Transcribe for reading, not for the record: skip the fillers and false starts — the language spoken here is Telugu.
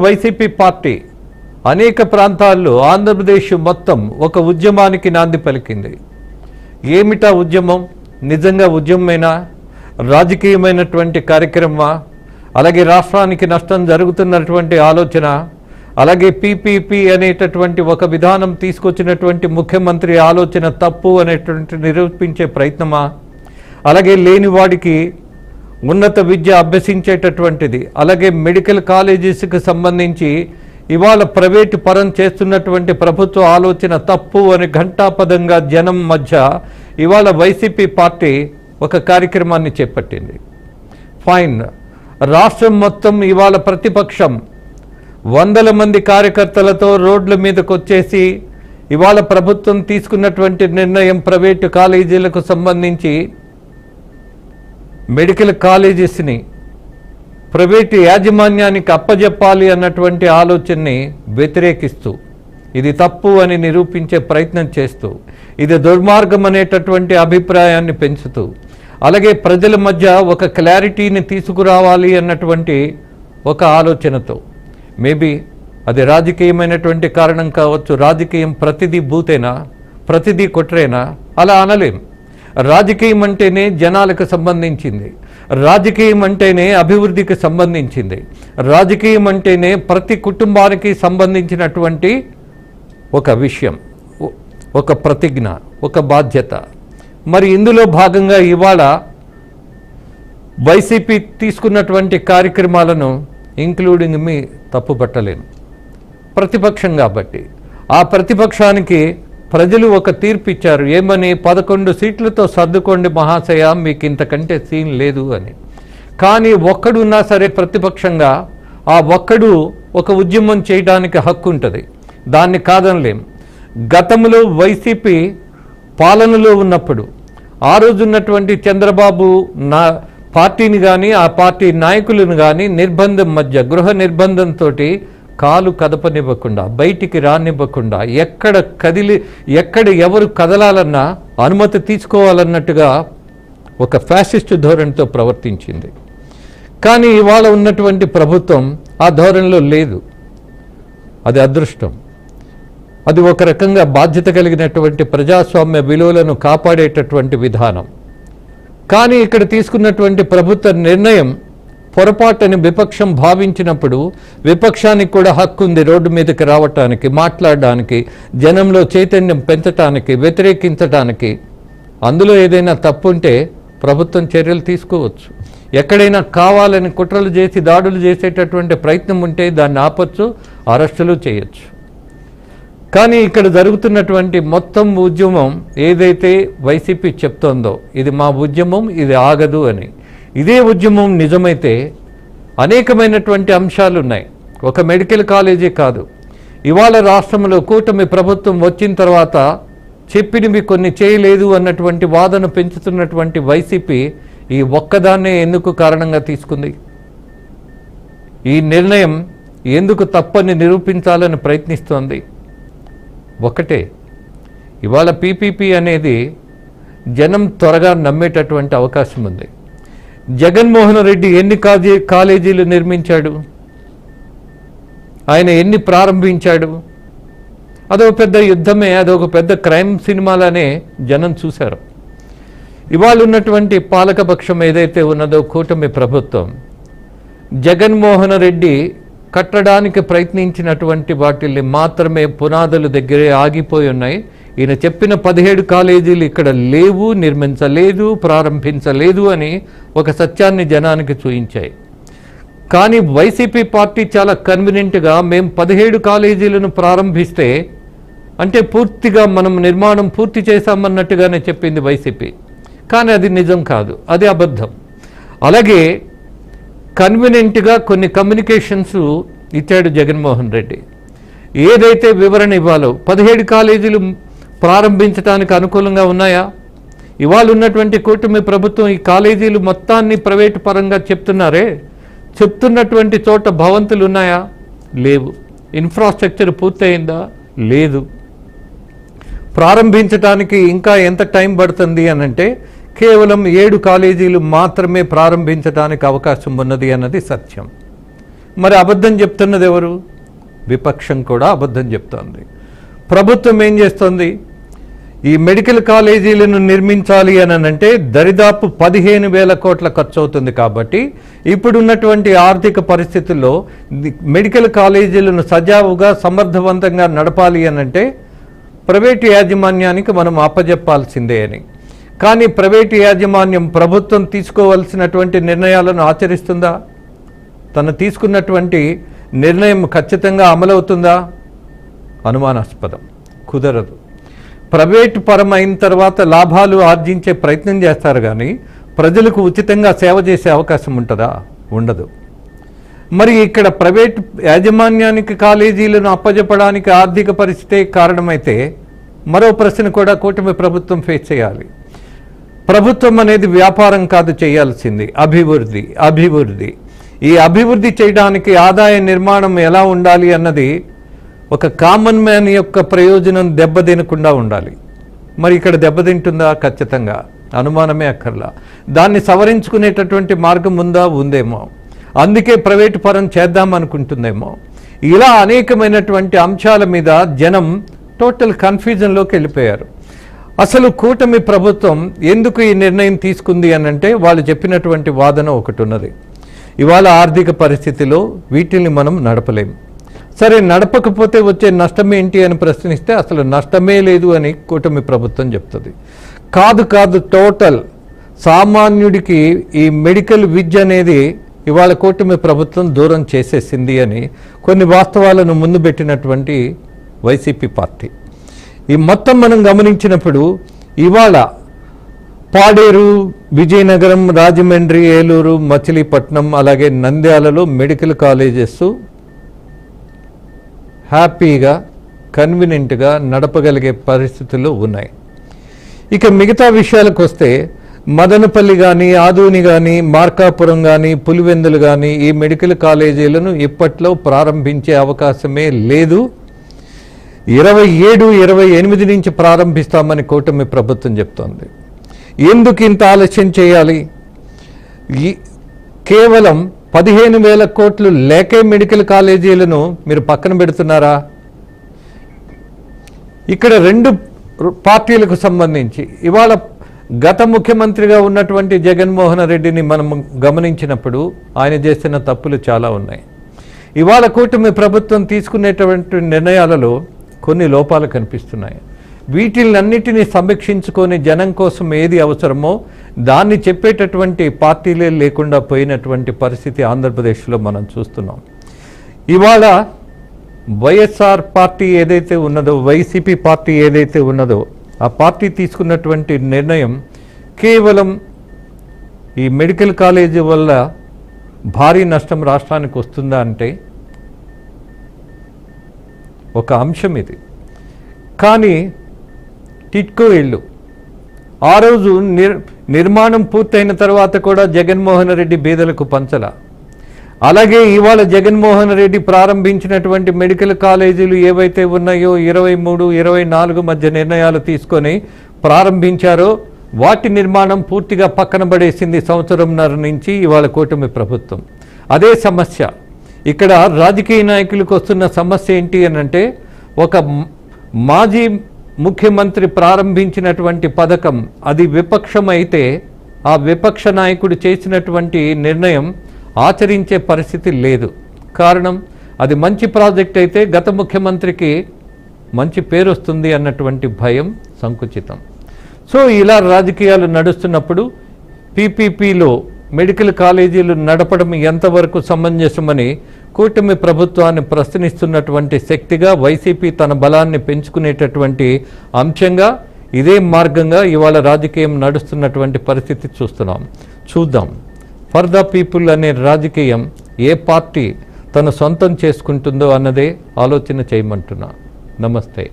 వైసీపీ పార్టీ అనేక ప్రాంతాల్లో ఆంధ్రప్రదేశ్ మొత్తం ఒక ఉద్యమానికి నాంది పలికింది. ఏమిటా ఉద్యమం? నిజంగా ఉద్యమమేనా? రాజకీయమైనటువంటి కార్యక్రమమా? అలాగే రాష్ట్రానికి నష్టం జరుగుతున్నటువంటి ఆలోచన, అలాగే పీపీపీ అనేటటువంటి ఒక విధానం తీసుకొచ్చినటువంటి ముఖ్యమంత్రి ఆలోచన తప్పు అనేటువంటి నిరూపించే ప్రయత్నమా? అలాగే లేనివాడికి ఉన్నత విద్య అభ్యసించేటటువంటిది, అలాగే మెడికల్ కాలేజెస్కి సంబంధించి ఇవాళ ప్రైవేటు పరం చేస్తున్నటువంటి ప్రభుత్వ ఆలోచన తప్పు అని ఘంటాపదంగా జనం మధ్య ఇవాళ వైసీపీ పార్టీ ఒక కార్యక్రమాన్ని చేపట్టింది. ఫైన్. రాష్ట్రం మొత్తం ఇవాళ ప్రతిపక్షం వందల మంది కార్యకర్తలతో రోడ్ల మీదకు వచ్చేసి ఇవాళ ప్రభుత్వం తీసుకున్నటువంటి నిర్ణయం ప్రైవేటు కాలేజీలకు సంబంధించి మెడికల్ కాలేజెస్ని ప్రైవేటు యాజమాన్యానికి అప్పజెప్పాలి అన్నటువంటి ఆలోచనని వ్యతిరేకిస్తూ, ఇది తప్పు అని నిరూపించే ప్రయత్నం చేస్తూ, ఇది దుర్మార్గం అనేటటువంటి అభిప్రాయాన్ని పెంచుతూ, అలాగే ప్రజల మధ్య ఒక క్లారిటీని తీసుకురావాలి అన్నటువంటి ఒక ఆలోచనతో, మేబీ అది రాజకీయమైనటువంటి కారణం కావచ్చు. రాజకీయం ప్రతిదీ బూతేనా, ప్రతిదీ కుట్రేనా? అలా అనలేం. రాజకీయం అంటేనే జనాలకు సంబంధించింది, రాజకీయం అంటేనే అభివృద్ధికి సంబంధించింది, రాజకీయం అంటేనే ప్రతి కుటుంబానికి సంబంధించినటువంటి ఒక విషయం, ఒక ప్రతిజ్ఞ, ఒక బాధ్యత. మరి ఇందులో భాగంగా ఇవాళ వైసీపీ తీసుకున్నటువంటి కార్యక్రమాలను ఇంక్లూడింగ్ మీ తప్పుపట్టలేను. ప్రతిపక్షం కాబట్టి ఆ ప్రతిపక్షానికి ప్రజలు ఒక తీర్పు ఇచ్చారు. ఏమని? 11 సీట్లతో సర్దుకోండి మహాశయ, మీకు ఇంతకంటే సీన్ లేదు అని. కానీ ఒక్కడున్నా సరే ప్రతిపక్షంగా ఆ ఒక్కడు ఒక ఉద్యమం చేయడానికి హక్కు ఉంటుంది, దాన్ని కాదనలేం. గతంలో వైసీపీ పాలనలో ఉన్నప్పుడు ఆ రోజున్నటువంటి చంద్రబాబు పార్టీని కానీ ఆ పార్టీ నాయకులను కానీ నిర్బంధం మధ్య, గృహ నిర్బంధంతో కాలు కదపనివ్వకుండా, బయటికి రానివ్వకుండా, ఎక్కడ ఎవరు కదలాలన్నా అనుమతి తీసుకోవాలన్నట్టుగా ఒక ఫ్యాసిస్ట్ ధోరణితో ప్రవర్తించింది. కానీ ఇవాళ ఉన్నటువంటి ప్రభుత్వం ఆ ధోరణిలో లేదు. అది అదృష్టం. అది ఒక రకంగా బాధ్యత కలిగినటువంటి ప్రజాస్వామ్య విలువలను కాపాడేటటువంటి విధానం. కానీ ఇక్కడ తీసుకున్నటువంటి ప్రభుత్వ నిర్ణయం పొరపాటుని విపక్షం భావించినప్పుడు విపక్షానికి కూడా హక్కు ఉంది రోడ్డు మీదకి రావటానికి, మాట్లాడడానికి, జనంలో చైతన్యం పెంచడానికి, వ్యతిరేకించడానికి. అందులో ఏదైనా తప్పుంటే ప్రభుత్వం చర్యలు తీసుకోవచ్చు. ఎక్కడైనా కావాలని కుట్రలు చేసి దాడులు చేసేటటువంటి ప్రయత్నం ఉంటే దాన్ని ఆపచ్చు, అరెస్టులు చేయొచ్చు. కానీ ఇక్కడ జరుగుతున్నటువంటి మొత్తం ఉద్యమం ఏదైతే వైసీపీ చెప్తోందో, ఇది మా ఉద్యమం, ఇది ఆగదు అని, ఇదే ఉద్యమం నిజమైతే అనేకమైనటువంటి అంశాలు ఉన్నాయి. ఒక మెడికల్ కాలేజీ కాదు, ఇవాళ రాష్ట్రంలో కూటమి ప్రభుత్వం వచ్చిన తర్వాత చెప్పినవి కొన్ని చేయలేదు అన్నటువంటి వాదన పెంచుతున్నటువంటి వైసీపీ ఈ ఒక్కదాన్నే ఎందుకు కారణంగా తీసుకుంది? ఈ నిర్ణయం ఎందుకు తప్పని నిరూపించాలని ప్రయత్నిస్తోంది? ఒకటే, ఇవాళ పీపీపీ అనేది జనం త్వరగా నమ్మేటటువంటి అవకాశం ఉంది. జగన్మోహన్ రెడ్డి ఎన్ని కాలేజీలు నిర్మించాడు? ఆయన ఎన్ని ప్రారంభించాడు? అదొక పెద్ద యుద్ధమే, అదొక పెద్ద క్రైమ్ సినిమాలనే జనం చూశారు. ఇవాళ ఉన్నటువంటి పాలకపక్షం ఏదైతే ఉన్నదో కూటమి ప్రభుత్వం, జగన్మోహన్ రెడ్డి కట్టడానికి ప్రయత్నించినటువంటి వాటిల్ని మాత్రమే పునాదుల దగ్గరే ఆగిపోయి ఉన్నాయి. ఈయన చెప్పిన 17 కాలేజీలు ఇక్కడ లేవు, నిర్మించలేదు, ప్రారంభించలేదు అని ఒక సత్యాన్ని జనానికి చూయించాయి. కానీ వైసీపీ పార్టీ చాలా కన్వీనియంట్గా మేము 17 కాలేజీలను ప్రారంభిస్తే అంటే పూర్తిగా మనం నిర్మాణం పూర్తి చేశామన్నట్టుగానే చెప్పింది వైసీపీ. కానీ అది నిజం కాదు, అది అబద్ధం. అలాగే కన్వీనియంట్గా కొన్ని కమ్యూనికేషన్స్ ఇచ్చాడు జగన్మోహన్ రెడ్డి. ఏదైతే వివరణ ఇవ్వాలో 17 కాలేజీలు ప్రారంభించడానికి అనుకూలంగా ఉన్నాయా? ఇవాళ ఉన్నటువంటి కూటమి ప్రభుత్వం ఈ కాలేజీలు మొత్తాన్ని ప్రైవేటు పరంగా చెప్తున్నారే, చెప్తున్నటువంటి చోట భవంతులు ఉన్నాయా? లేవు. ఇన్ఫ్రాస్ట్రక్చర్ పూర్తయిందా? లేదు. ప్రారంభించడానికి ఇంకా ఎంత టైం పడుతుంది అనంటే కేవలం 7 కాలేజీలు మాత్రమే ప్రారంభించడానికి అవకాశం ఉన్నది అన్నది సత్యం. మరి అబద్ధం చెప్తున్నది ఎవరు? విపక్షం కూడా అబద్ధం చెప్తోంది. ప్రభుత్వం ఏం చేస్తోంది? ఈ మెడికల్ కాలేజీలను నిర్మించాలి అని అంటే దరిదాపు 15,000 కోట్ల ఖర్చు అవుతుంది. కాబట్టి ఇప్పుడున్నటువంటి ఆర్థిక పరిస్థితుల్లో మెడికల్ కాలేజీలను సజావుగా సమర్థవంతంగా నడపాలి అని అంటే ప్రైవేటు యాజమాన్యానికి మనం అప్పజెప్పాల్సిందే అని. కానీ ప్రైవేటు యాజమాన్యం ప్రభుత్వం తీసుకోవాల్సినటువంటి నిర్ణయాలను ఆచరిస్తుందా? తను తీసుకున్నటువంటి నిర్ణయం ఖచ్చితంగా అమలవుతుందా? అనుమానాస్పదం, కుదరదు. ప్రైవేటు పరమైన తర్వాత లాభాలు ఆర్జించే ప్రయత్నం చేస్తారు, కానీ ప్రజలకు ఉచితంగా సేవ చేసే అవకాశం ఉంటుందా? ఉండదు. మరి ఇక్కడ ప్రైవేట్ యాజమాన్యానికి కాలేజీలను అప్పజెప్పడానికి ఆర్థిక పరిస్థితే కారణమైతే మరో ప్రశ్న కూడా కూటమి ప్రభుత్వం ఫేస్ చేయాలి. ప్రభుత్వం అనేది వ్యాపారం కాదు చేయాల్సింది, అభివృద్ధి. అభివృద్ధి ఈ అభివృద్ధి చేయడానికి ఆదాయ నిర్మాణం ఎలా ఉండాలి అన్నది ఒక కామన్ మ్యాన్ యొక్క ప్రయోజనం దెబ్బతినకుండా ఉండాలి. మరి ఇక్కడ దెబ్బతింటుందా? ఖచ్చితంగా, అనుమానమే అక్కర్లా. దాన్ని సవరించుకునేటటువంటి మార్గం ఉందా? ఉందేమో. అందుకే ప్రైవేటు పరం చేద్దామనుకుంటుందేమో. ఇలా అనేకమైనటువంటి అంశాల మీద జనం టోటల్ కన్ఫ్యూజన్లోకి వెళ్ళిపోయారు. అసలు కూటమి ప్రభుత్వం ఎందుకు ఈ నిర్ణయం తీసుకుంది అని అంటే వాళ్ళు చెప్పినటువంటి వాదన ఒకటి ఉన్నది. ఇవాళ ఆర్థిక పరిస్థితిలో వీటిని మనం నడపలేము. సరే, నడపకపోతే వచ్చే నష్టం ఏంటి అని ప్రశ్నిస్తే అసలు నష్టమే లేదు అని కూటమి ప్రభుత్వం చెప్తుంది. కాదు, టోటల్ సామాన్యుడికి ఈ మెడికల్ విద్య అనేది ఇవాళ కూటమి ప్రభుత్వం దూరం చేసేసింది అని కొన్ని వాస్తవాలను ముందు పెట్టినటువంటి వైసీపీ పార్టీ. ఈ మొత్తం మనం గమనించినప్పుడు ఇవాళ పాడేరు, విజయనగరం, రాజమండ్రి, ఏలూరు, మచిలీపట్నం అలాగే నంద్యాలలో మెడికల్ కాలేజెస్ హ్యాపీగా కన్వీనియంట్గా నడపగలిగే పరిస్థితుల్లో ఉన్నాయి. ఇక మిగతా విషయాలకు వస్తే మదనపల్లి కానీ, ఆదోని కానీ, మార్కాపురం కానీ, పులివెందులు కానీ ఈ మెడికల్ కాలేజీలను ఇప్పట్లో ప్రారంభించే అవకాశమే లేదు. 27, 28 నుంచి ప్రారంభిస్తామని కూటమి ప్రభుత్వం చెప్తోంది. ఎందుకు ఇంత ఆలస్యం చేయాలి? కేవలం 15,000 కోట్లు లేకే మెడికల్ కాలేజీలను మీరు పక్కన పెడుతున్నారా? ఇక్కడ రెండు పార్టీలకు సంబంధించి ఇవాళ గత ముఖ్యమంత్రిగా ఉన్నటువంటి జగన్మోహన్ రెడ్డిని మనం గమనించినప్పుడు ఆయన చేసిన తప్పులు చాలా ఉన్నాయి. ఇవాళ కూటమి ప్రభుత్వం తీసుకునేటువంటి నిర్ణయాలలో కొన్ని లోపాలు కనిపిస్తున్నాయి. వీటిలన్నిటినీ సమీక్షించుకొని జనం కోసం ఏది అవసరమో దాన్ని చెప్పేటటువంటి పార్టీలే లేకుండా పోయినటువంటి పరిస్థితి ఆంధ్రప్రదేశ్లో మనం చూస్తున్నాం. ఇవాళ వైఎస్ఆర్ పార్టీ ఏదైతే ఉన్నదో, వైసీపీ పార్టీ ఏదైతే ఉన్నదో, ఆ పార్టీ తీసుకున్నటువంటి నిర్ణయం కేవలం ఈ మెడికల్ కాలేజీ వల్ల భారీ నష్టం రాష్ట్రానికి వస్తుందా అంటే ఒక అంశం ఇది. కానీ టిట్కో ఇళ్ళు ఆ రోజు నిర్మాణం పూర్తయిన తర్వాత కూడా జగన్మోహన్ రెడ్డి బీదలకు పంచల. అలాగే ఇవాళ జగన్మోహన్ రెడ్డి ప్రారంభించినటువంటి మెడికల్ కాలేజీలు ఏవైతే ఉన్నాయో 23, 24 మధ్య నిర్ణయాలు తీసుకొని ప్రారంభించారో వాటి నిర్మాణం పూర్తిగా పక్కన పడేసింది సంవత్సరంన్నర నుంచి ఇవాళ కూటమి ప్రభుత్వం. అదే సమస్య ఇక్కడ రాజకీయ నాయకులకు వస్తున్న సమస్య ఏంటి అనంటే, ఒక మాజీ ముఖ్యమంత్రి ప్రారంభించినటువంటి పథకం అది విపక్షం అయితే ఆ విపక్ష నాయకుడు చేసినటువంటి నిర్ణయం ఆచరించే పరిస్థితి లేదు. కారణం, అది మంచి ప్రాజెక్ట్ అయితే గత ముఖ్యమంత్రికి మంచి పేరు వస్తుంది అన్నటువంటి భయం సంకుచితం. సో ఇలా రాజకీయాలు నడుస్తున్నప్పుడు పీపీపీలో మెడికల్ కాలేజీలు నడపడం ఎంతవరకు సమంజసమని కూటమి ప్రభుత్వాన్ని ప్రశ్నిస్తున్నటువంటి శక్తిగా వైసీపీ తన బలాన్ని పెంచుకునేటటువంటి అంశంగా ఇదే మార్గంగా ఇవాళ రాజకీయం నడుస్తున్నటువంటి పరిస్థితి చూద్దాం. ఫర్ ద పీపుల్ అనే రాజకీయం ఏ పార్టీ తన సొంతం చేసుకుంటుందో అన్నదే ఆలోచన చేయమంటున్నా. నమస్తే.